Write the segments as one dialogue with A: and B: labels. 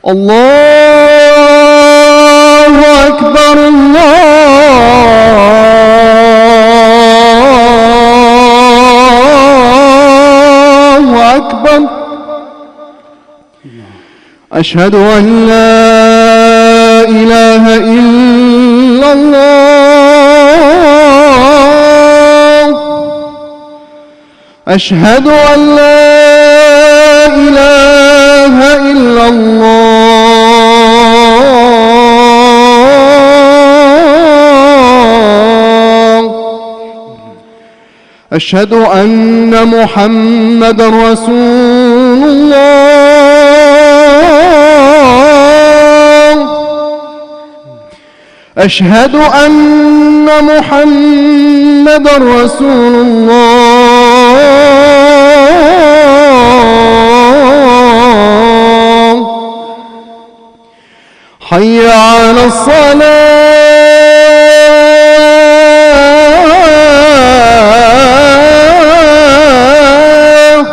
A: الله أكبر الله أكبر أشهد أن لا إله إلا الله أشهد أن لا إله إلا الله أشهد أن محمدًا رسول الله أشهد أن محمدًا رسول الله حي على الصلاة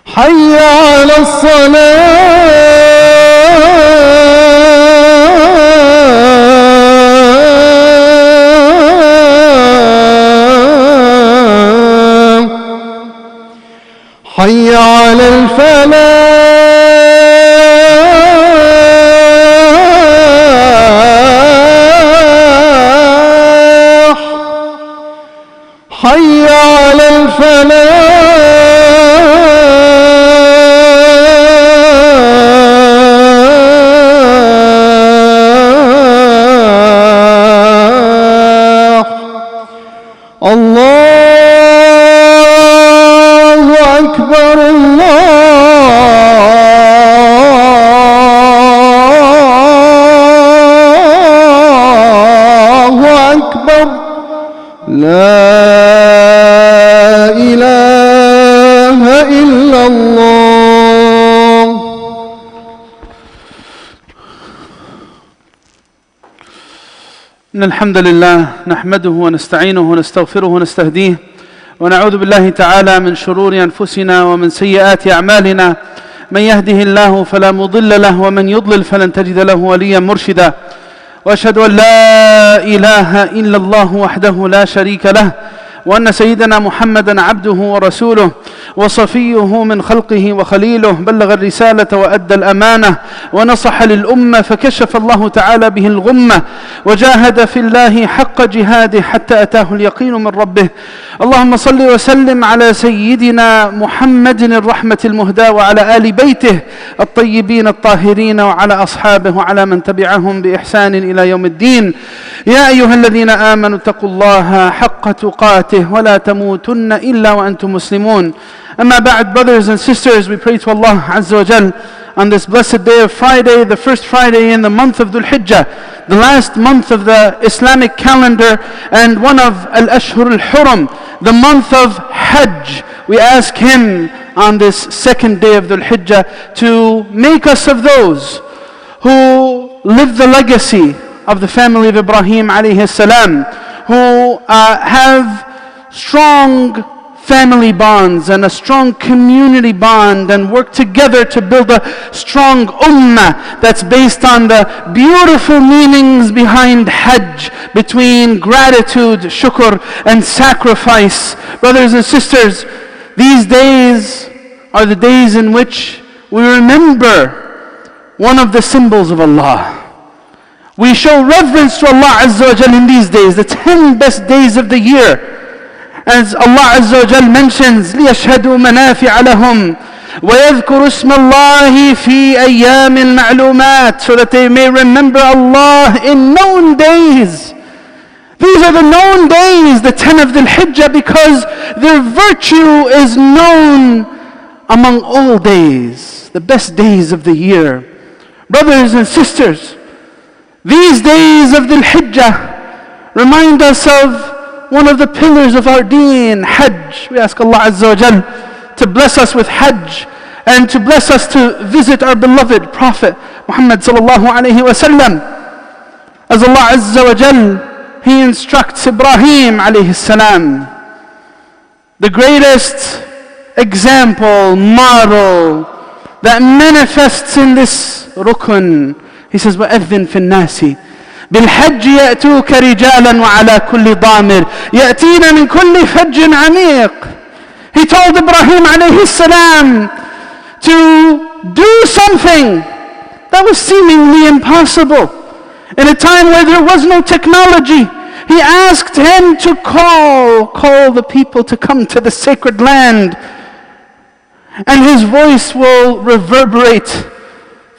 A: حي على الصلاة حي على الفلاح حي على الفلاح الله أكبر الله أكبر لا إله إلا الله.
B: إن الحمد لله نحمده ونستعينه ونستغفره ونستهديه ونعوذ بالله تعالى من شرور أنفسنا ومن سيئات أعمالنا من يهده الله فلا مضل له ومن يضلل فلن تجد له وليا مرشدا وأشهد أن لا إله إلا الله وحده لا شريك له وأن سيدنا محمدا عبده ورسوله وصفيه من خلقه وخليله بلغ الرسالة وأدى الأمانة ونصح للأمة فكشف الله تعالى به الغمة وجاهد في الله حق جهاده حتى أتاه اليقين من ربه. اللهم صل وسلم على سيدنا محمد الرحمة المهدى وعلى آل بيته الطيبين الطاهرين وعلى أصحابه وعلى من تبعهم بإحسان إلى يوم الدين. يا أيها الذين آمنوا اتقوا الله حق تقاته ولا تموتن إلا وأنتم مسلمون. Amma ba'd, brothers and sisters, we pray to Allah Azza wa Jal on this blessed day of Friday, the first Friday in the month of Dhul Hijjah, the last month of the Islamic calendar and one of Al-Ashhur al-Huram, the month of Hajj. We ask Him on this second day of Dhul Hijjah to make us of those who live the legacy of the family of Ibrahim alayhi salam, who have strong family bonds and a strong community bond and work together to build a strong ummah that's based on the beautiful meanings behind Hajj, between gratitude, shukr and sacrifice. Brothers and sisters, these days are the days in which we remember one of the symbols of Allah. We show reverence to Allah Azza wa Jal in these days, the 10 best days of the year. As Allah Azza wa Jal mentions, لِيَشْهَدُوا مَنَافِعَ لَهُمْ وَيَذْكُرُوا اسْمَ اللَّهِ فِي أَيَّامٍ مَعْلُومَاتٍ, so that they may remember Allah in known days. These are the known days, the 10 of Dhul Hijjah, because their virtue is known among all days, the best days of the year. Brothers and sisters, these days of Dhul Hijjah remind us of one of the pillars of our deen, Hajj. We ask Allah Azza wa Jal to bless us with Hajj and to bless us to visit our beloved Prophet Muhammad sallallahu alayhi wa sallam. As Allah Azza wa Jal, He instructs Ibrahim alayhi salam, the greatest example, model, that manifests in this rukun. He says, وَأَذِّن فِي النَّاسِ بِالْحَجِّ يَأْتُوكَ رِجَالًا وَعَلَى كُلِّ ضَامِرٍ يَأْتِينَ مِنْ كُلِّ فَجٍّ عَمِيقٍ. He told Ibrahim alayhi salam to do something that was seemingly impossible. In a time where there was no technology, he asked him to call the people to come to the sacred land. And his voice will reverberate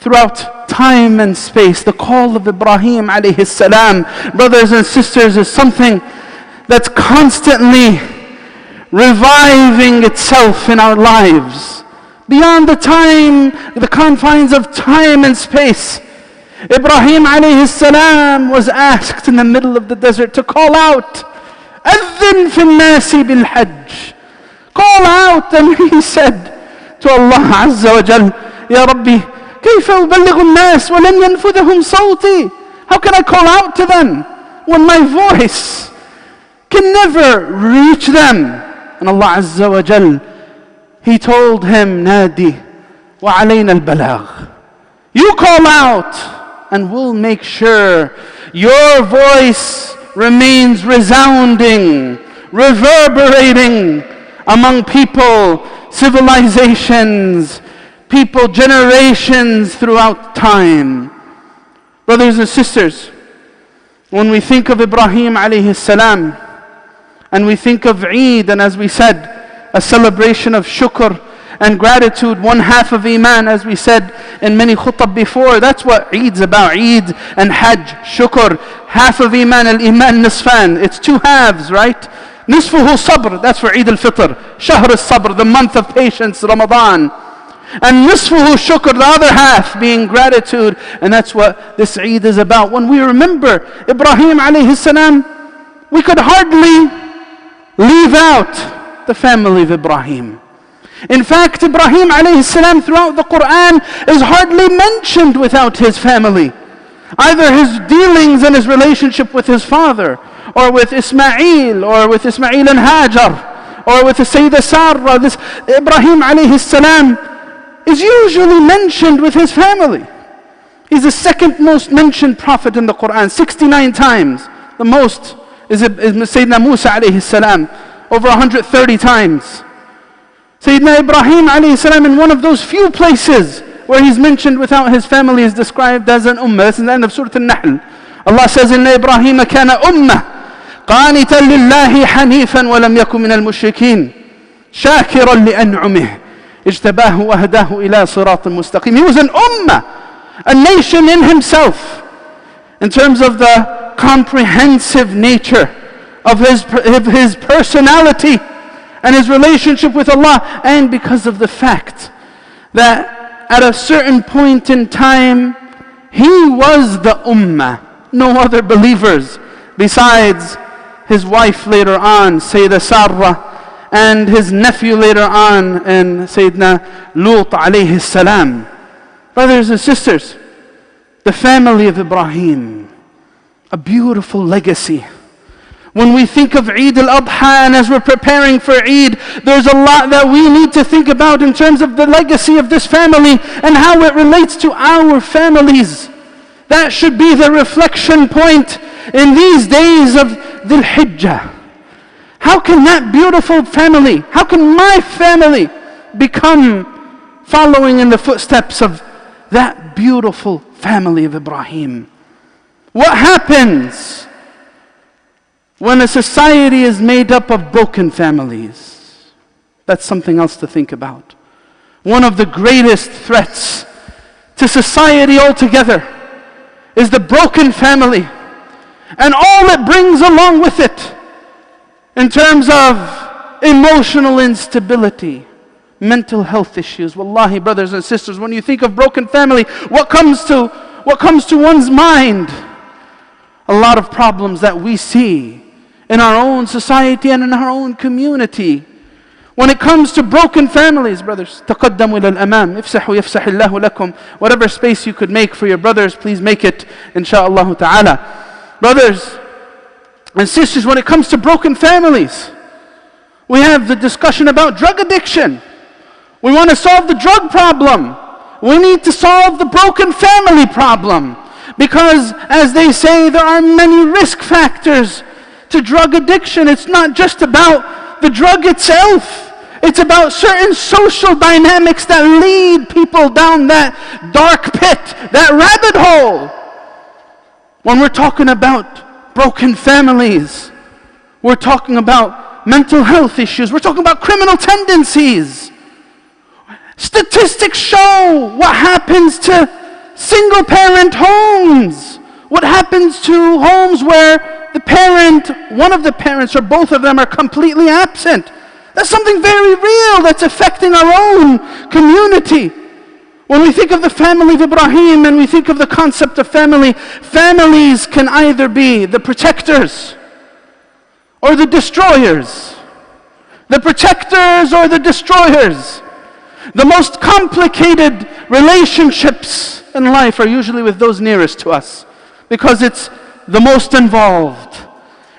B: throughout time and space. The call of Ibrahim alayhi salam, brothers and sisters, is something that's constantly reviving itself in our lives. Beyond the confines of time and space. Ibrahim alayhi salam was asked in the middle of the desert to call out, أَذِّن فِي النَّاسِ بِالْحَجِّ. Call out, and he said to Allah Azza wa Jal, Ya Rabbi, كيف أبلغ الناس ولن ينفذهم صوتي? How can I call out to them when my voice can never reach them? And Allah Azza wa Jal, He told him, Nadi wa alayna al-balagh. You call out and we'll make sure your voice remains resounding, reverberating among people, civilizations, people, generations throughout time. Brothers and sisters, when we think of Ibrahim alayhi salam, and we think of Eid, and as we said, a celebration of shukr and gratitude, one half of Iman, as we said in many khutab before. That's what Eid's about. Eid and Hajj, shukr, half of Iman, al-Iman nisfan. It's two halves, right? Nisfuhu sabr, that's for Eid al-Fitr. Shahr al-Sabr, the month of patience, Ramadan. And nisfuhu shukr, the other half being gratitude. And that's what this Eid is about. When we remember Ibrahim alayhi salam, we could hardly leave out the family of Ibrahim. In fact, Ibrahim alayhi salam throughout the Quran is hardly mentioned without his family. Either his dealings and his relationship with his father, or with Ismail, or with Ismail and Hajar, or with the Sayyidah Sarah. This Ibrahim alayhi salam is usually mentioned with his family. He's the second most mentioned prophet in the Quran, 69 times. The most is Sayyidina Musa alayhi salam, over 130 times. Sayyidina Ibrahim alayhi salam, in one of those few places where he's mentioned without his family, is described as an ummah. That's in the end of Surah Al-Nahl. Allah says, Inna Ibrahim kana ummah qanitan lillahi hanifan wa lam yakun min al-mushrikin shakiran li'an'umih ijtabahu wa hadahu ila siratin mustaqim. He was an ummah, a nation in himself, in terms of the comprehensive nature of his personality and his relationship with Allah, and because of the fact that at a certain point in time he was the ummah. No other believers besides his wife later on, Sayyidah Sarah, and his nephew later on, and Sayyidina Lut alayhi salam. Brothers and sisters, the family of Ibrahim, a beautiful legacy. When we think of Eid al-Adha, and as we're preparing for Eid, there's a lot that we need to think about in terms of the legacy of this family and how it relates to our families. That should be the reflection point in these days of Dhul Hijjah. How can that beautiful family, how can my family become following in the footsteps of that beautiful family of Ibrahim? What happens when a society is made up of broken families? That's something else to think about. One of the greatest threats to society altogether is the broken family, and all it brings along with it in terms of emotional instability, mental health issues. Wallahi, brothers and sisters, when you think of broken family, what comes to one's mind? A lot of problems that we see in our own society and in our own community. When it comes to broken families, brothers, تقدموا إلى الأمام افسحوا يفسح الله لكم. Whatever space you could make for your brothers, please make it, insha'Allah ta'ala. Brothers and sisters, when it comes to broken families, we have the discussion about drug addiction. We want to solve the drug problem. We need to solve the broken family problem. Because, as they say, there are many risk factors to drug addiction. It's not just about the drug itself. It's about certain social dynamics that lead people down that dark pit, that rabbit hole. When we're talking about broken families, we're talking about mental health issues, we're talking about criminal tendencies. Statistics show what happens to single-parent homes. What happens to homes where the parent, one of the parents or both of them are completely absent. That's something very real that's affecting our own community. When we think of the family of Ibrahim and we think of the concept of family, families can either be the protectors or the destroyers. The protectors or the destroyers. The most complicated relationships in life are usually with those nearest to us because it's the most involved.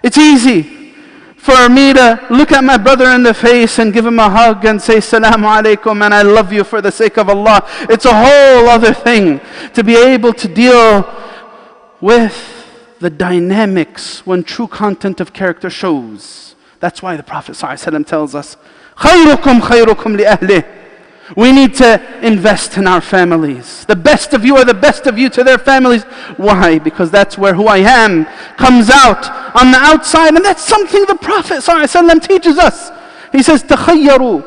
B: It's easy for me to look at my brother in the face and give him a hug and say, Assalamu alaikum, and I love you for the sake of Allah. It's a whole other thing to be able to deal with the dynamics when true content of character shows. That's why the Prophet ﷺ tells us, خَيْرُكُمْ خَيْرُكُمْ لِأَهْلِهِ. We need to invest in our families. The best of you are the best of you to their families. Why? Because that's where who I am comes out on the outside. And that's something the Prophet ﷺ teaches us. He says, تَخَيَّرُوا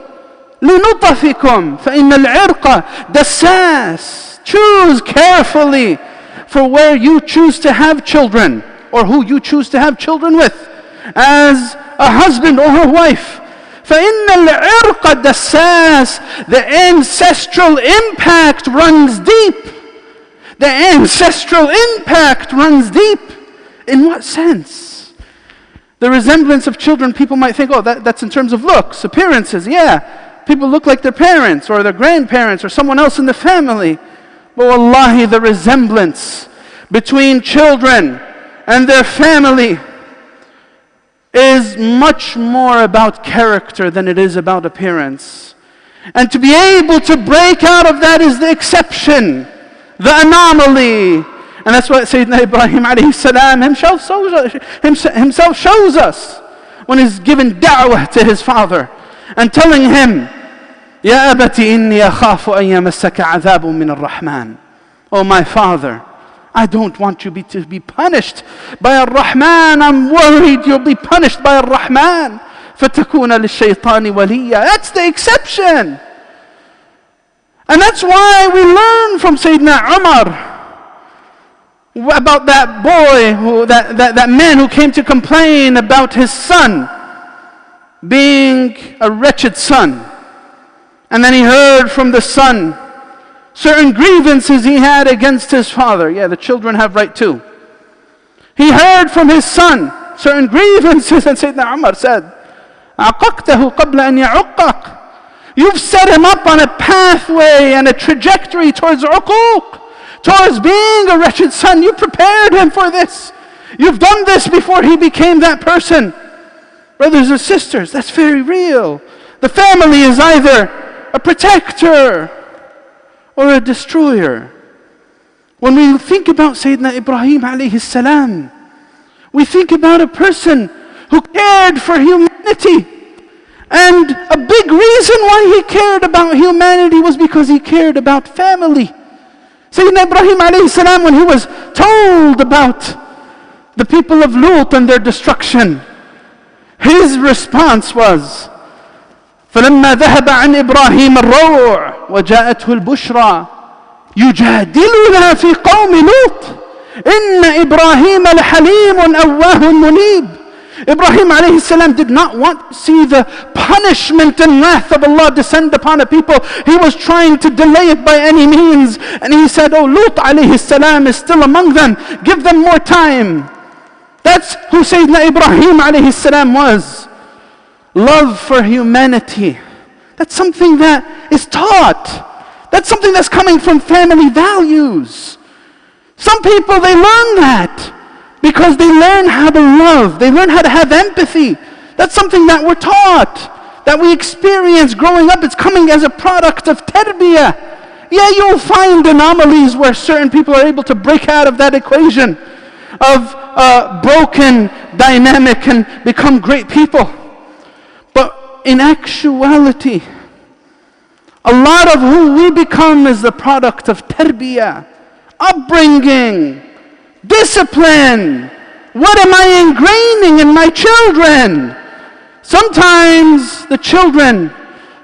B: لِنُطَفِكُمْ فَإِنَّ الْعِرْقَ دَسَّاسٌ. Choose carefully for where you choose to have children or who you choose to have children with as a husband or a wife. فَإِنَّ الْعِرْقَ دَسَّاسٌ. The ancestral impact runs deep. The ancestral impact runs deep. In what sense? The resemblance of children, people might think, oh, that's in terms of looks, appearances. Yeah, people look like their parents or their grandparents or someone else in the family. But wallahi, the resemblance between children and their family is much more about character than it is about appearance. And to be able to break out of that is the exception, the anomaly. And that's what Sayyidina Ibrahim alayhi salam himself shows us when he's given da'wah to his father and telling him, Ya abati inni akhafu an yamassaka adhabun min ar-Rahman. Oh my father, I don't want you to be punished by Ar-Rahman. I'm worried you'll be punished by Ar-Rahman. فَتَكُونَ لِلشَّيْطَانِ وَلِيًّا. That's the exception. And that's why we learn from Sayyidina Umar about that boy, that man who came to complain about his son being a wretched son. And then he heard from the son certain grievances he had against his father. Yeah, the children have right too. He heard from his son certain grievances, and Sayyidina Umar said, عَقَقْتَهُ قَبْلَ أَنْ يَعُقَّقْ. You've set him up on a pathway and a trajectory towards uquq, towards being a wretched son. You prepared him for this. You've done this before he became that person. Brothers and sisters, that's very real. The family is either a protector or a destroyer. When we think about Sayyidina Ibrahim alayhi salam, we think about a person who cared for humanity. And a big reason why he cared about humanity was because he cared about family. Sayyidina Ibrahim alayhi salam, when he was told about the people of Lut and their destruction, his response was, فَلَمَّا ذَهَبَ عَنْ إِبْرَاهِيمَ الرَّوْعُ وَجَاءَتْهُ الْبُشْرَى يُجَادِلُنَا فِي قَوْمِ لُوطٍ إِنَّ إِبْرَاهِيمَ لَحَلِيمٌ أَوَّاهٌ مُنِيبٌ. Ibrahim alayhi salam did not want to see the punishment and wrath of Allah descend upon a people. He was trying to delay it by any means. And he said, oh, Lut alayhi salam is still among them. Give them more time. That's who Sayyidina Ibrahim alayhi salam was. Love for humanity. That's something that is taught. That's something that's coming from family values. Some people, they learn that because they learn how to love. They learn how to have empathy. That's something that we're taught, that we experience growing up. It's coming as a product of tarbiyah. Yeah, you'll find anomalies where certain people are able to break out of that equation of broken dynamic and become great people. But in actuality, a lot of who we become is the product of tarbiyah, upbringing, discipline. What am I ingraining in my children? Sometimes the children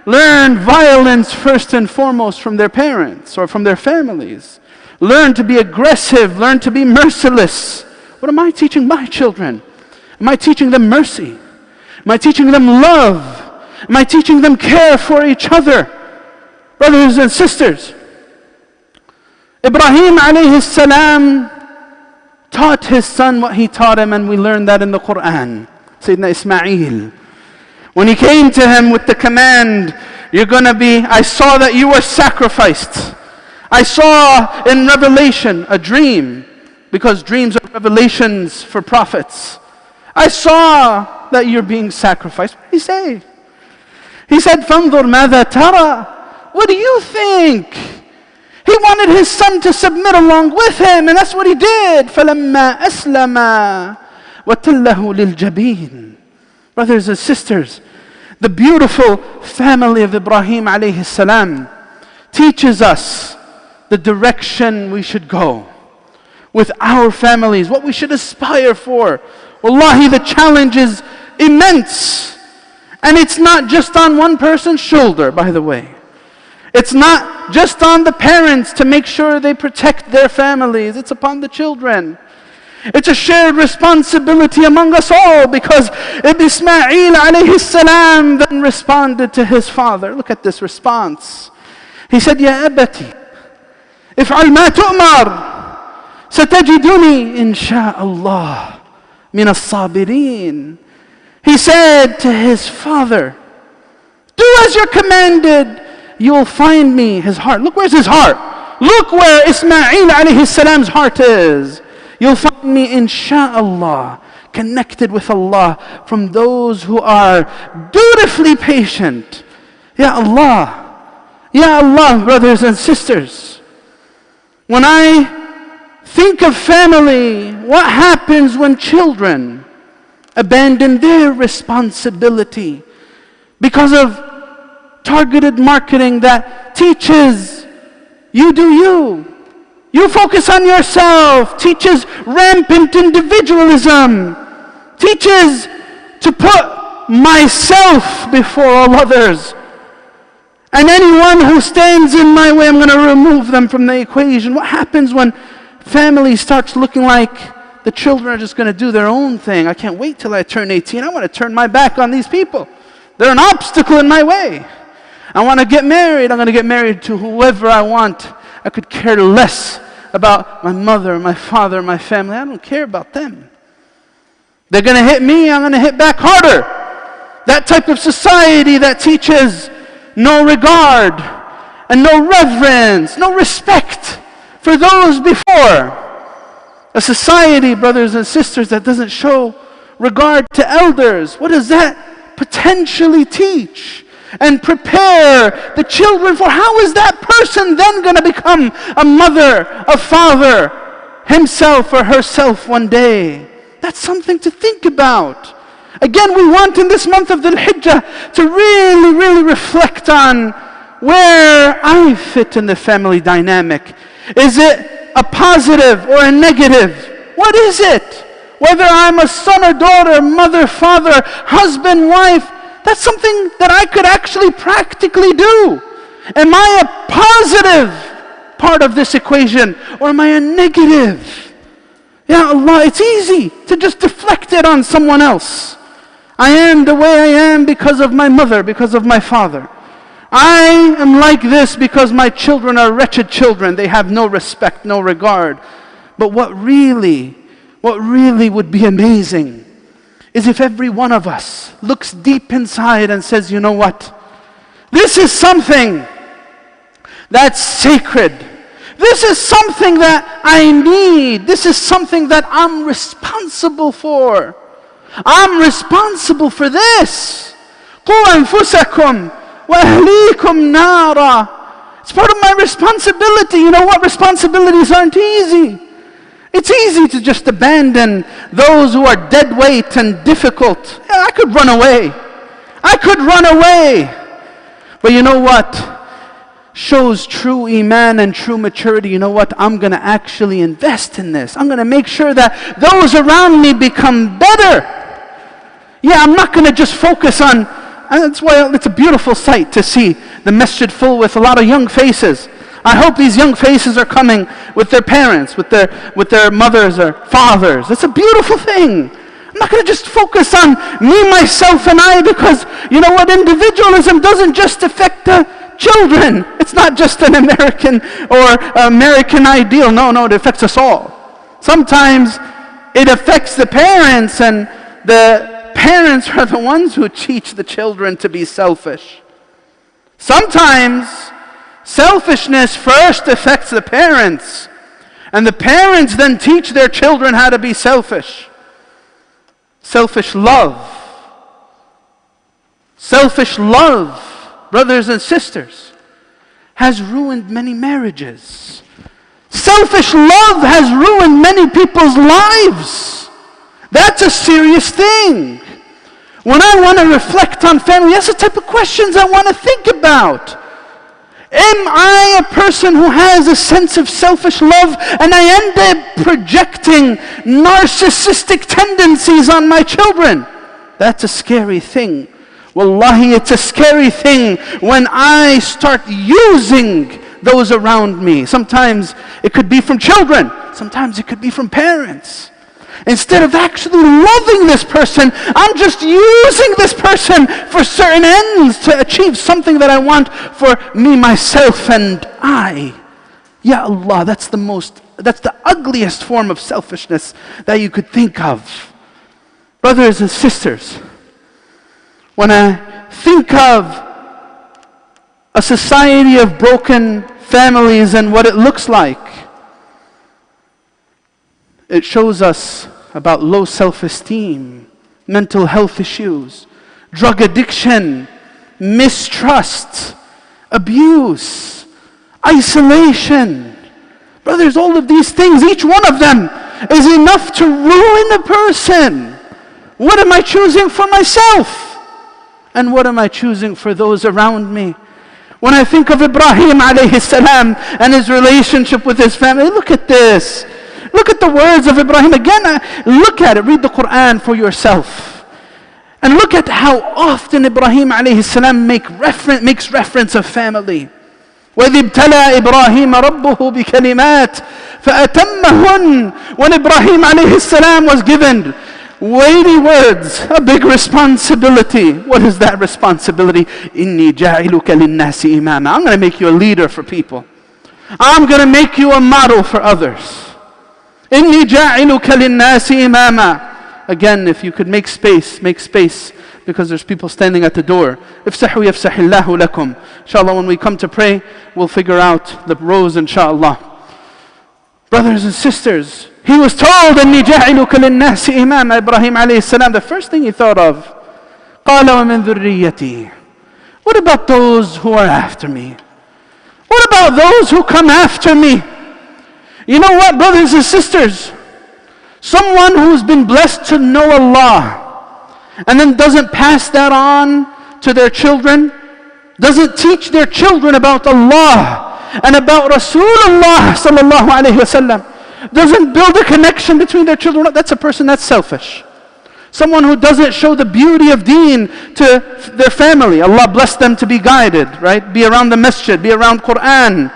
B: learn violence first and foremost from their parents or from their families. Learn to be aggressive, learn to be merciless. What am I teaching my children? Am I teaching them mercy? Am I teaching them love? Am I teaching them care for each other? Brothers and sisters, Ibrahim alayhi salam taught his son what he taught him, and we learn that in the Quran. Sayyidina Ismail, when he came to him with the command, I saw that you were sacrificed. I saw in Revelation a dream, because dreams are revelations for prophets. I saw that you're being sacrificed. What did he say? He said, فَانظُرْ مَاذَا تَرَى. What do you think? He wanted his son to submit along with him, and that's what he did. فَلَمَّا أَسْلَمَا وَتَلَّهُ لِلْجَبِينِ. Brothers and sisters, the beautiful family of Ibrahim alayhi salam teaches us the direction we should go with our families, what we should aspire for. Wallahi, the challenge is immense. And it's not just on one person's shoulder, by the way. It's not just on the parents to make sure they protect their families. It's upon the children. It's a shared responsibility among us all, because Ismail alayhi salam then responded to his father. Look at this response. He said, Ya abati, if'al ma tu'mar, satajiduni insha'Allah min as-sabirin. He said to his father, do as you're commanded, you will find me. His heart. Look, where's his heart? Look where Ismail alayhi salam's heart is. You'll find me, insha'Allah, connected with Allah, from those who are dutifully patient. Ya Allah, brothers and sisters. When I think of family, what happens when children abandon their responsibility because of targeted marketing that teaches you do you. You focus on yourself, teaches rampant individualism, teaches to put myself before all others. And anyone who stands in my way, I'm going to remove them from the equation. What happens when family starts looking like the children are just going to do their own thing? I can't wait till I turn 18. I want to turn my back on these people. They're an obstacle in my way. I want to get married. I'm going to get married to whoever I want. I could care less about my mother, my father, my family. I don't care about them. They're going to hit me, I'm going to hit back harder. That type of society that teaches no regard and no reverence, no respect for those before. A society, brothers and sisters, that doesn't show regard to elders. What does that potentially teach and prepare the children for? How is that person then going to become a mother, a father, himself or herself one day? That's something to think about. Again, we want in this month of Dhul Hijjah to really, really reflect on where I fit in the family dynamic. Is it a positive or a negative? What is it? Whether I'm a son or daughter, mother, father, husband, wife, that's something that I could actually practically do. Am I a positive part of this equation, or am I a negative? Ya Allah, it's easy to just deflect it on someone else. I am the way I am because of my mother, because of my father. I am like this because my children are wretched children. They have no respect, no regard. But what really would be amazing is if every one of us looks deep inside and says, you know what? This is something that's sacred. This is something that I need. This is something that I'm responsible for. I'm responsible for this. قُوْ أَنفُسَكُمْ وَأَهْلِيكُمْ نَارًا. It's part of my responsibility. You know what? Responsibilities aren't easy. It's easy to just abandon those who are dead weight and difficult. Yeah, I could run away. I could run away. But you know what? Shows true iman and true maturity. You know what? I'm going to actually invest in this. I'm going to make sure that those around me become better. Yeah, I'm not going to just focus on, and that's why it's a beautiful sight to see the masjid full with a lot of young faces. I hope these young faces are coming with their parents, with their mothers or fathers. It's a beautiful thing. I'm not going to just focus on me, myself, and I, because you know what? Individualism doesn't just affect the children. It's not just an American or American ideal. No, it affects us all. Sometimes it affects the parents, and the parents are the ones who teach the children to be selfish. Sometimes selfishness first affects the parents, and the parents then teach their children how to be selfish. Selfish love, brothers and sisters, has ruined many marriages. Selfish love has ruined many people's lives. That's a serious thing. When I want to reflect on family, that's the type of questions I want to think about. Am I a person who has a sense of selfish love and I end up projecting narcissistic tendencies on my children? That's a scary thing. Wallahi, it's a scary thing when I start using those around me. Sometimes it could be from children. Sometimes it could be from parents. Instead of actually loving this person, I'm just using this person for certain ends to achieve something that I want for me, myself, and I. Ya Allah, that's the ugliest form of selfishness that you could think of. Brothers and sisters, when I think of a society of broken families and what it looks like, it shows us about low self-esteem, mental health issues, drug addiction, mistrust, abuse, isolation. Brothers, all of these things, each one of them is enough to ruin a person. What am I choosing for myself? And what am I choosing for those around me? When I think of Ibrahim alayhi salam and his relationship with his family, look at this. Look at the words of Ibrahim. Again, look at it. Read the Quran for yourself. And look at how often Ibrahim alayhi salam makes reference of family. وَإِذِ ابْتَلَى إِبْرَاهِيمَ رَبُّهُ بِكَلِمَاتٍ فَأَتَمَّهُنَّ. When Ibrahim alayhi salam was given weighty words, a big responsibility. What is that responsibility? إِنِّي جَاعِلُكَ لِلنَّاسِ إِمَامًا. I'm going to make you a leader for people. I'm going to make you a model for others. إِنِّي جَاعِلُكَ لِلنَّاسِ إِمَامًا. Again, if you could make space, because there's people standing at the door. افسحوا يفسح الله لكم. Inshallah, when we come to pray, we'll figure out the rows, inshallah. Brothers and sisters, he was told, إِنِّي جَاعِلُكَ لِلنَّاسِ إِمَامًا. Ibrahim alayhi salam, the first thing he thought of, قَالَ وَمِن ذُرِّيَّتِي. What about those who are after me? What about those who come after me? You know what, brothers and sisters? Someone who's been blessed to know Allah and then doesn't pass that on to their children, doesn't teach their children about Allah and about Rasulullah sallallahu alayhi wasallam, doesn't build a connection between their children, that's a person that's selfish. Someone who doesn't show the beauty of deen to their family. Allah bless them to be guided, right? Be around the masjid, be around Quran.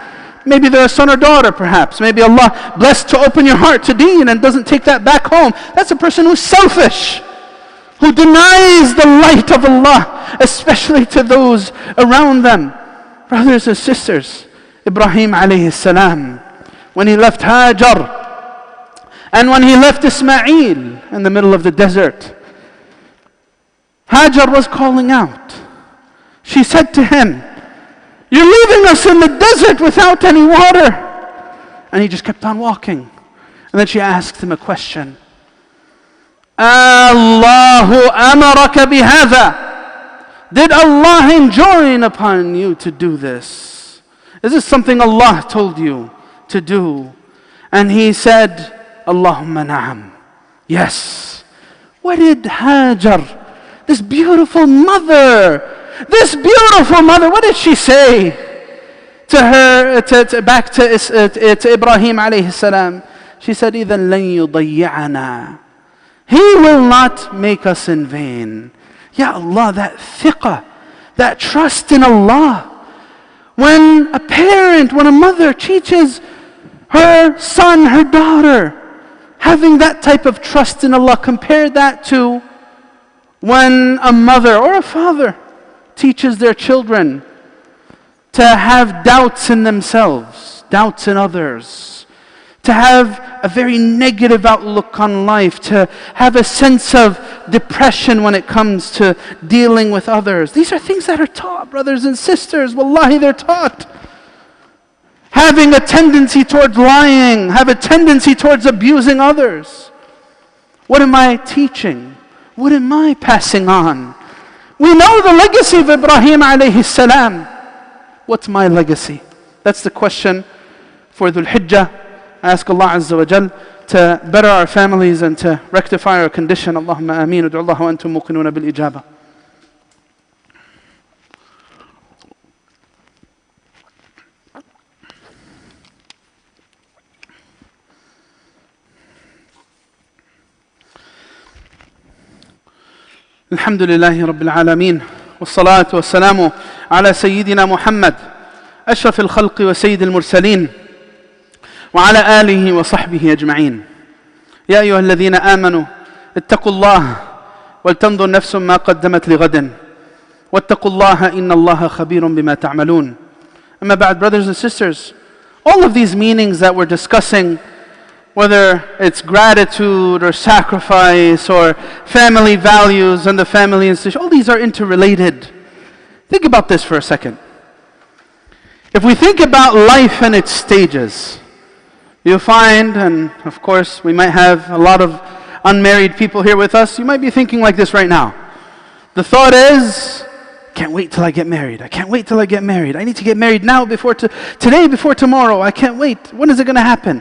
B: Maybe they're a son or daughter perhaps. Maybe Allah blessed to open your heart to deen and doesn't take that back home. That's a person who's selfish, who denies the light of Allah, especially to those around them. Brothers and sisters, Ibrahim alayhi salam, when he left Hajar, and when he left Ismail in the middle of the desert, Hajar was calling out. She said to him, "You're leaving us in the desert without any water." And he just kept on walking. And then she asked him a question. Allahu amaraka bihadha. Did Allah enjoin upon you to do this? Is this something Allah told you to do? And he said, Allahumma na'am. Yes. What did Hajar, this beautiful mother, what did she say to her, back to Ibrahim alayhi salam? She said, إِذَنْ لَنْ يُضَيِّعَنَا. He will not make us in vain. Ya Allah, that thiqah, that trust in Allah. When a mother teaches her son, her daughter, having that type of trust in Allah, compare that to when a mother or a father teaches their children to have doubts in themselves, doubts in others, to have a very negative outlook on life, to have a sense of depression when it comes to dealing with others. These are things that are taught, brothers and sisters. Wallahi, they're taught. Having a tendency towards lying, have a tendency towards abusing others. What am I teaching? What am I passing on? We know the legacy of Ibrahim alayhi salam. What's my legacy? That's the question for Dhul Hijjah. I ask Allah Azza wa Jal to better our families and to rectify our condition. Allahumma ameen. Udu Allah wa antum muqinuna bil ijaba. الحمد لله رب العالمين والصلاة والسلام على سيدنا محمد أشرف الخلق وسيد المرسلين وعلى آله وصحبه أجمعين. يا أيها الذين آمنوا اتقوا الله ولتنظر نفس ما قدمت لغد واتقوا الله إن الله خبير بما تعملون. أما بعد, brothers and sisters, all of these meanings that we're discussing, whether it's gratitude or sacrifice or family values and the family institution, all these are interrelated. Think about this for a second. If we think about life and its stages, you'll find, and of course we might have a lot of unmarried people here with us, you might be thinking like this right now. The thought is, can't wait till I get married. I can't wait till I get married. I need to get married now today before tomorrow. I can't wait. When is it going to happen?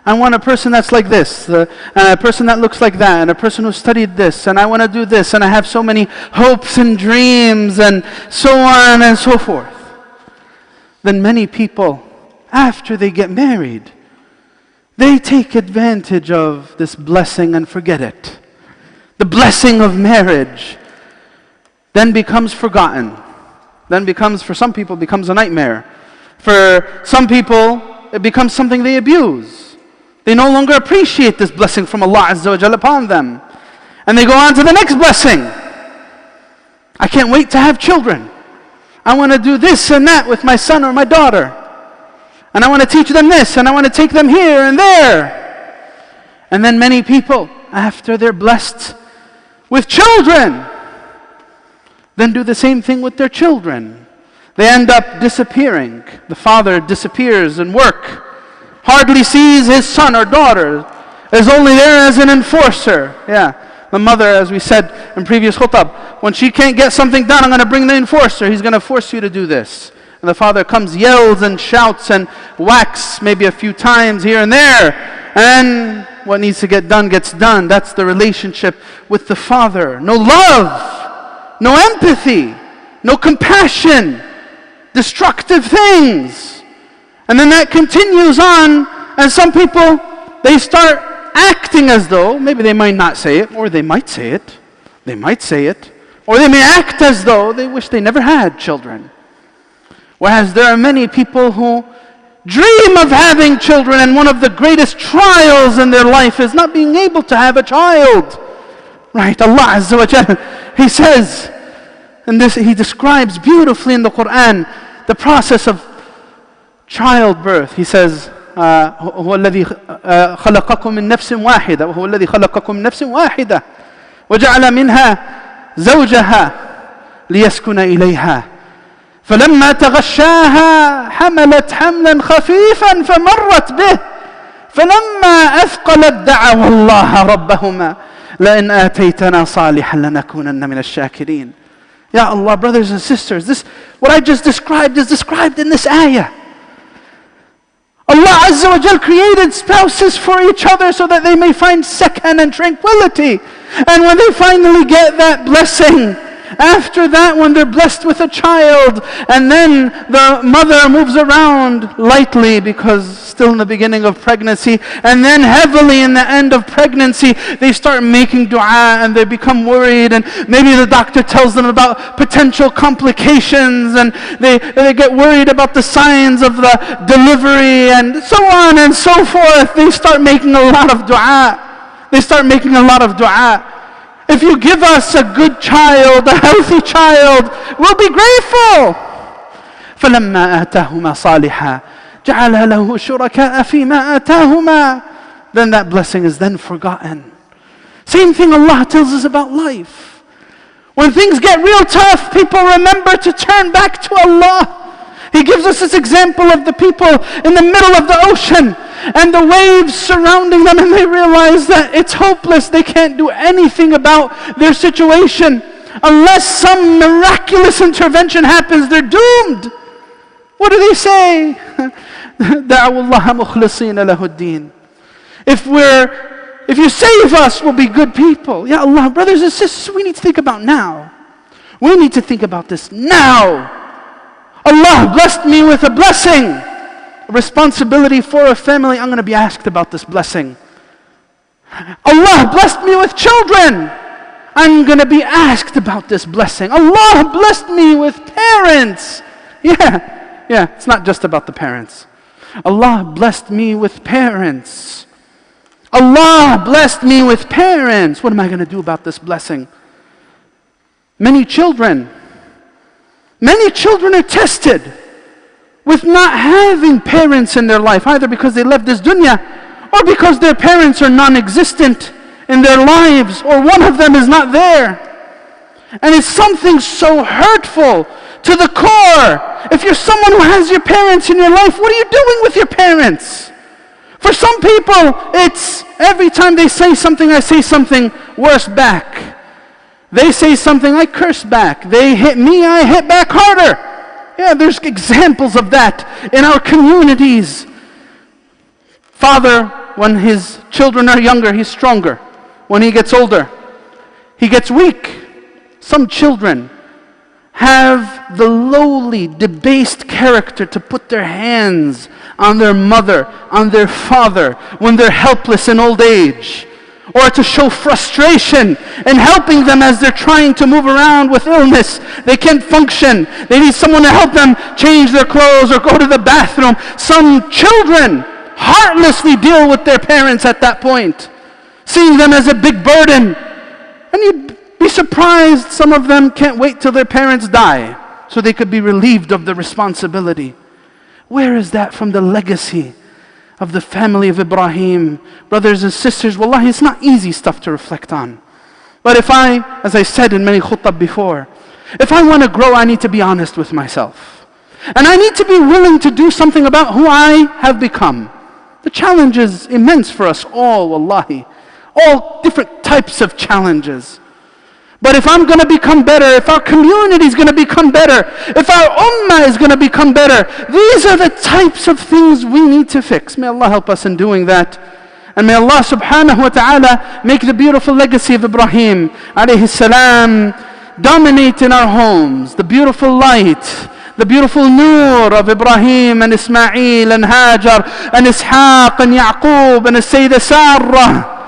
B: I want a person that's like this, and a person that looks like that, and a person who studied this, and I want to do this, and I have so many hopes and dreams, and so on and so forth. Then many people, after they get married, they take advantage of this blessing and forget it. The blessing of marriage then becomes forgotten. Then becomes, for some people, becomes a nightmare. For some people, it becomes something they abuse. They no longer appreciate this blessing from Allah Azza wa Jalla upon them. And they go on to the next blessing. I can't wait to have children. I want to do this and that with my son or my daughter. And I want to teach them this, and I want to take them here and there. And then many people, after they're blessed with children, then do the same thing with their children. They end up disappearing. The father disappears in work, hardly sees his son or daughter, is only there as an enforcer. The mother, as we said in previous khutab, when she can't get something done, I'm going to bring the enforcer. He's going to force you to do this. And the father comes, yells and shouts and whacks maybe a few times here and there. And what needs to get done gets done. That's the relationship with the father. No love, no empathy, no compassion, destructive things. And then that continues on, and some people, they start acting as though, maybe they might not say it, or they might say it. They might say it. Or they may act as though they wish they never had children. Whereas there are many people who dream of having children, and one of the greatest trials in their life is not being able to have a child. Right? Allah Azza wa Jalla, He says, and this He describes beautifully in the Quran, the process of childbirth. He says, هو الذي خلقكم من نفس واحدة وهو الذي خلقكم من نفس واحدة وجعل منها زوجها ليسكن إليها فلما تغشاها حملت حملا خفيفا فمرت به فلما أثقلت دعوا الله ربهما لئن آتيتنا صالحا لنكونن من الشاكرين. Ya Allah, brothers and sisters, what I just described is described in this ayah. Allah Azza wa Jal created spouses for each other so that they may find sakan and tranquility. And when they finally get that blessing, after that, when they're blessed with a child, and then the mother moves around lightly because still in the beginning of pregnancy, and then heavily in the end of pregnancy, they start making dua and they become worried, and maybe the doctor tells them about potential complications, and they get worried about the signs of the delivery, and so on and so forth. They start making a lot of dua. They start making a lot of dua. If you give us a good child, a healthy child, we'll be grateful. فَلَمَّا آتَاهُمَا صَالِحًا جَعَلَ لَهُ شُرَكَاءَ فِي مَا آتَاهُمَا. Then that blessing is then forgotten. Same thing Allah tells us about life. When things get real tough, people remember to turn back to Allah. He gives us this example of the people in the middle of the ocean and the waves surrounding them, and they realize that it's hopeless. They can't do anything about their situation. Unless some miraculous intervention happens, they're doomed. What do they say? دَعَوُا اللَّهَ مُخْلِصِينَ لَهُ الدِّينَ. If you save us, we'll be good people. Ya Allah, brothers and sisters, we need to think about now. We need to think about this now. Allah blessed me with a blessing, a responsibility for a family. I'm going to be asked about this blessing. Allah blessed me with children. I'm going to be asked about this blessing. Allah blessed me with parents. Yeah, it's not just about the parents. Allah blessed me with parents. Allah blessed me with parents. What am I going to do about this blessing? Many children are tested with not having parents in their life, either because they left this dunya or because their parents are non-existent in their lives, or one of them is not there. And it's something so hurtful to the core. If you're someone who has your parents in your life, what are you doing with your parents? For some people, it's every time they say something, I say something worse back. They say something, I curse back. They hit me, I hit back harder. Yeah, there's examples of that in our communities. Father, when his children are younger, he's stronger. When he gets older, he gets weak. Some children have the lowly, debased character to put their hands on their mother, on their father, when they're helpless in old age, or to show frustration in helping them as they're trying to move around with illness. They can't function. They need someone to help them change their clothes or go to the bathroom. Some children heartlessly deal with their parents at that point, seeing them as a big burden. And you'd be surprised some of them can't wait till their parents die so they could be relieved of the responsibility. Where is that from the legacy of the family of Ibrahim? Brothers and sisters, wallahi, it's not easy stuff to reflect on. But if as I said in many khutbah before, if I want to grow, I need to be honest with myself. And I need to be willing to do something about who I have become. The challenge is immense for us all, wallahi. All different types of challenges. But if I'm going to become better, if our community is going to become better, if our ummah is going to become better, these are the types of things we need to fix. May Allah help us in doing that. And may Allah subhanahu wa ta'ala make the beautiful legacy of Ibrahim alayhi salam dominate in our homes. The beautiful light, the beautiful nur of Ibrahim and Ismail and Hajar and Ishaq and Yaqub and Sayyidah Sarah.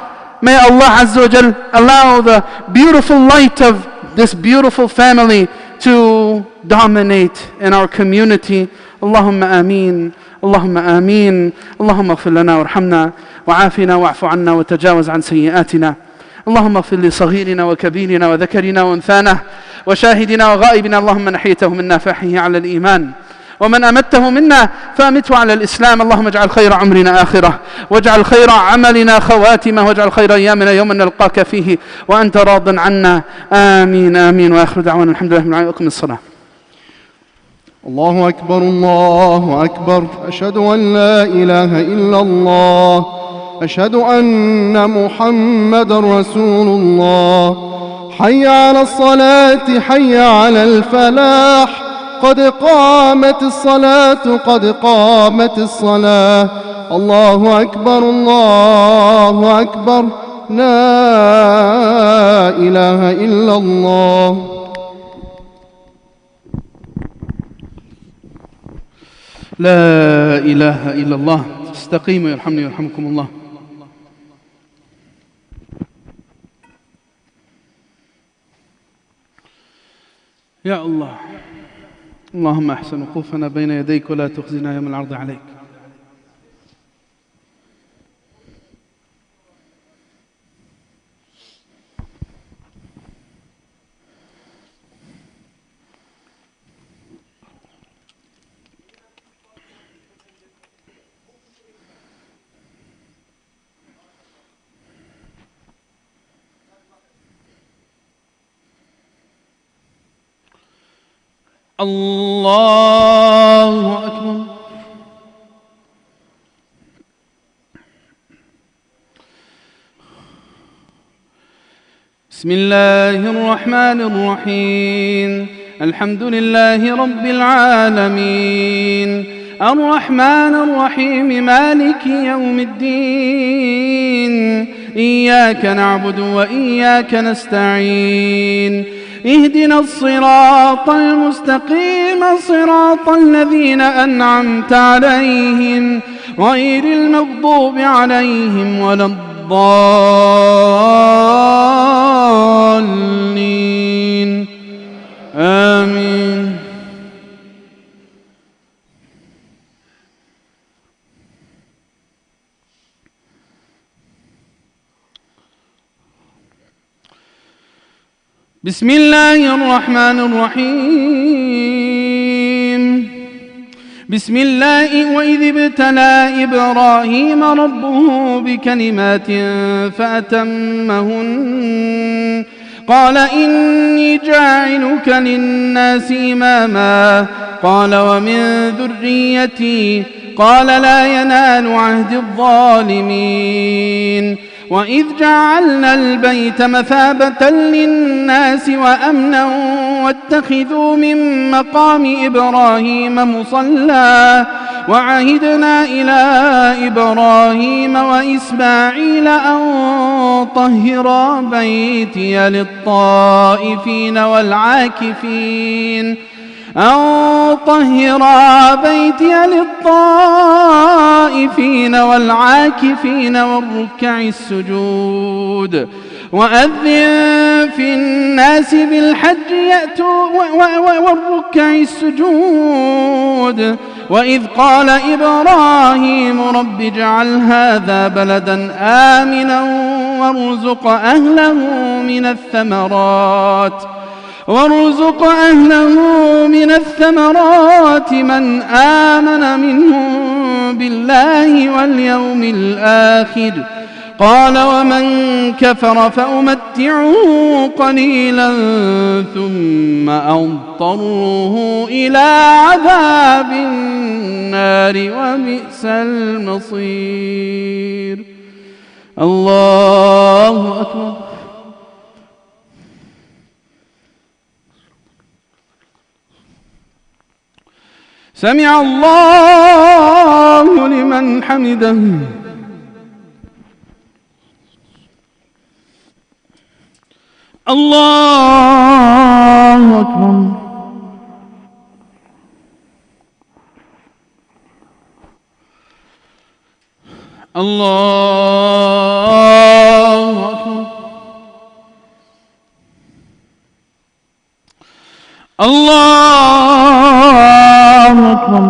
B: May Allah Azza wa Jal allow the beautiful light of this beautiful family to dominate in our community. Allahumma ameen. Allahumma ameen. Allahumma ighfir lana warhamna wa'afina wa'fu anna wa tajawaz an sayyi'atina. اللهم اغفر لصغيرنا وكبيرنا وذكرنا وانثانا وشاهدنا وغائبنا اللهم من احييته منا فاحيه على الايمان ومن أمته منا فأمته على الإسلام. اللهم اجعل خير عمرنا آخرة واجعل خير عملنا خواتمه واجعل خير أيامنا يوم نلقاك فيه وأنت راض عنا. آمين آمين. وآخر دعوانا الحمد لله رب العالمين. أقم الصلاة.
A: الله أكبر الله أكبر. أشهد أن لا إله إلا الله. أشهد أن محمدا رسول الله. حي على الصلاة حي على الفلاح. قد قامت الصلاة قد قامت الصلاة. الله أكبر الله أكبر، لا إله إلا الله.
B: لا إله إلا الله. استقيموا يرحمني ويرحمكم الله. يا الله، اللهم أحسن وقوفنا بين يديك ولا تخزنا يوم العرض عليك. الله أكبر. بسم الله الرحمن الرحيم. الحمد لله رب العالمين، الرحمن الرحيم، مالك يوم الدين. إياك نعبد وإياك نستعين. اهدنا الصراط المستقيم، صراط الذين أنعمت عليهم غير المغضوب عليهم ولا الضالين. آمين. بسم الله الرحمن الرحيم. بسم الله. وإذ ابتلى إبراهيم ربه بكلمات فأتمهن قال إني جاعلك للناس إماما قال ومن ذريتي قال لا ينال عهد الظالمين. وإذ جعلنا البيت مثابة للناس وأمنا واتخذوا من مقام إبراهيم مصلى وعهدنا إلى إبراهيم وإسماعيل أن طهرا بيتي للطائفين والعاكفين والركع السجود. وأذن في الناس بالحج يأتوا والركع السجود. وإذ قال إبراهيم رب اجعل هذا بلدا آمنا وارزق أهله من الثمرات من آمن منهم بالله واليوم الآخر. قال ومن كفر فأمتعه قليلا ثم أضطره إلى عذاب النار وبئس المصير. الله أكبر. سمع الله لمن حمده. الله أكبر. الله أكبر. الله أكبر.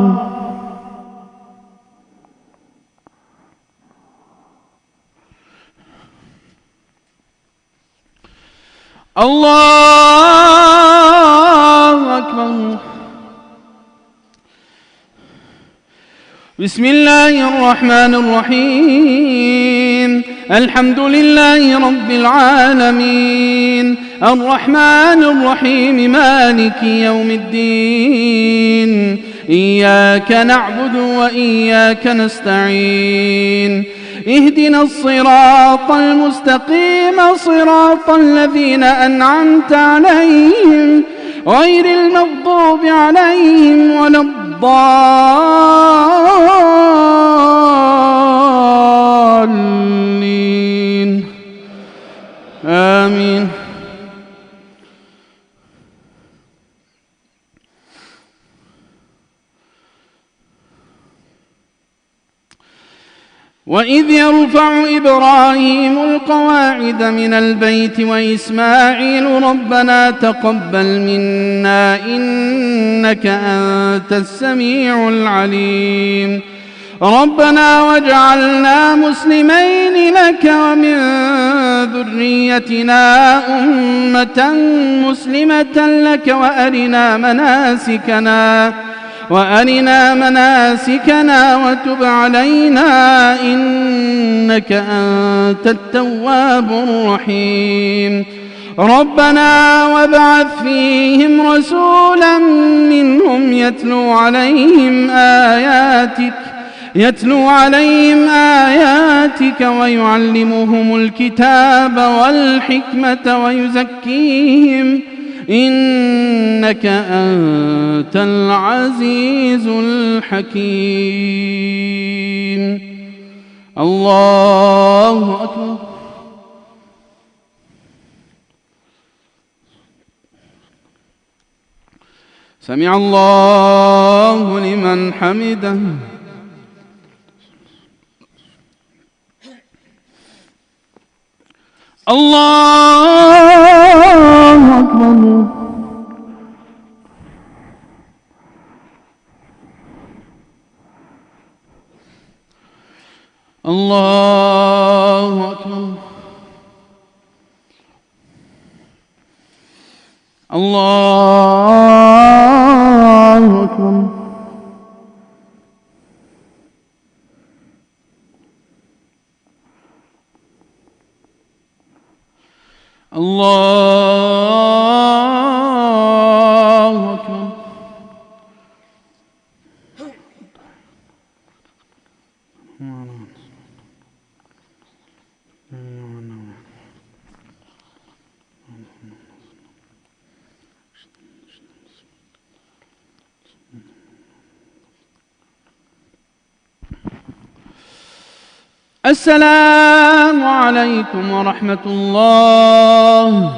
B: الله أكبر. بسم الله الرحمن الرحيم. الحمد لله رب العالمين، الرحمن الرحيم، مالك يوم الدين. إياك نعبد وإياك نستعين. اهدنا الصراط المستقيم، صراط الذين أنعمت عليهم غير المغضوب عليهم ولا الضالين آمين. وإذ يرفع إبراهيم القواعد من البيت وإسماعيل ربنا تقبل منا إنك أنت السميع العليم ربنا واجعلنا مسلمين لك ومن ذريتنا أمة مسلمة لك وأرنا مناسكنا وتب علينا إنك أنت التواب الرحيم ربنا وابعث فيهم رسولا منهم يتلو عليهم آياتك ويعلمهم الكتاب والحكمة ويزكيهم إنك أنت العزيز الحكيم. الله أكبر. سمع الله لمن حمده. الله أكبر. الله أكبر. الله أكبر. الله أكبر. السلام عليكم ورحمة الله.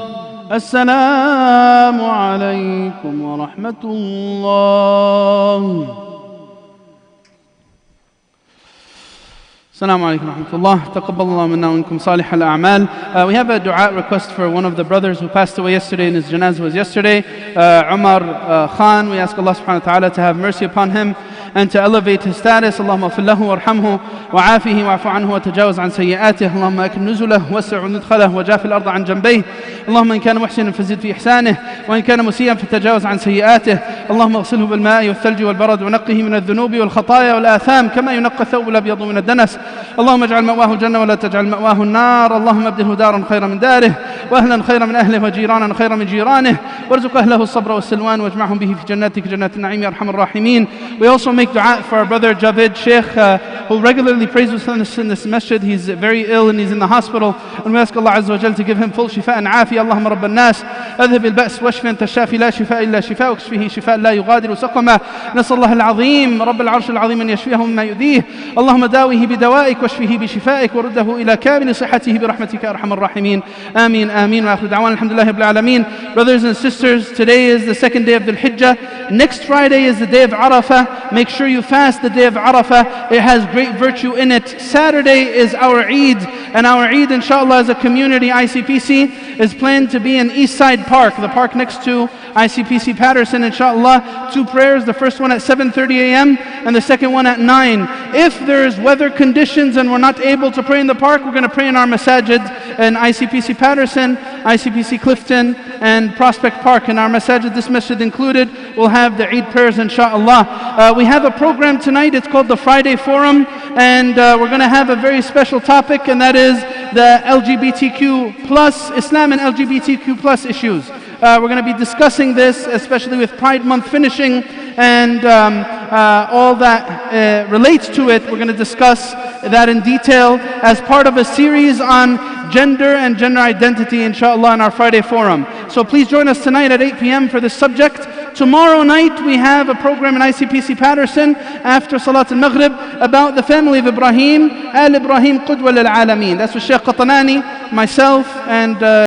B: السلام عليكم ورحمة الله. Assalamu alaikum wa rahmatullah. Taqabbalallahu minna wa minkum salih al-a'mal. We have a dua request for one of the brothers who passed away yesterday, and his janazah was yesterday. Umar Khan, we ask Allah subhanahu wa ta'ala to have mercy upon him and to elevate his status. Allahumma ighfir lahu warhamhu wa'afihi wa'fu anhu wa tajawaz an sayyi'atih. Allahumma akrim nuzulahu wasi' nudkhalahu wa jafi al-arda an janbayh. اللهم إن كان محسنا فزد في إحسانه وإن كان مسيئا فتجاوز عن سيئاته. اللهم اغسله بالماء والثلج والبرد ونقه من الذنوب والخطايا والآثام كما ينقى الثوب الأبيض من الدنس. اللهم اجعل مأواه الجنة ولا تجعل مأواه النار. اللهم ابدله دارا خيرا من داره وأهلا خيرا من أهله وجيرانا خيرا من جيرانه وارزق أهله الصبر والسلوان واجمعهم به في جناتك جنات النعيم يا أرحم الراحمين. We also make dua for our brother Javid Shaykh who regularly prays with us in this masjid. He's very ill and he's in the hospital, and we ask Allah Azza wa Jal to give him full shifa and afiyah. اللهم رب الناس اذهب البأس واشف أنت الشافي لا شفاء إلا شفاءك اشفه شفاء لا يغادر سقما. نسأل الله العظيم رب العرش العظيم أن يشفيه مما يؤذيه. اللهم داويه بدوائك واشفه بشفائك ورده إلى كامل صحته برحمتك يا أرحم الراحمين. آمين آمين. وآخر دعوانا الحمد لله رب العالمين. Brothers and sisters, today is the second day of the Hijjah. Next Friday is the day of Arafah. Make sure you fast the day of Arafah. It has great virtue in it. Saturday is our Eid, and our Eid, inshallah, as a community, ICPC, is planned to be in Eastside Park, the park next to ICPC Patterson, inshallah. 2 prayers, the first one at 7:30 a.m. and the second one at 9. If there's weather conditions and we're not able to pray in the park, we're going to pray in our masajid in ICPC Patterson, ICPC-Clifton, and Prospect Park. In our masajid, this masjid included, we'll have the Eid prayers, inshallah. We have a program tonight. It's called the Friday Forum, and we're going to have a very special topic, and that is the LGBTQ+, Islam and LGBTQ+ issues. We're going to be discussing this, especially with Pride Month finishing and all that relates to it. We're going to discuss that in detail as part of a series on gender and gender identity, inshallah, in our Friday forum. So please join us tonight at 8 p.m. for this subject. Tomorrow night we have a program in ICPC Patterson after Salat al-Maghrib about the family of Ibrahim, Al Ibrahim Qudwa lil Alameen. That's with Shaykh Osamah, myself, and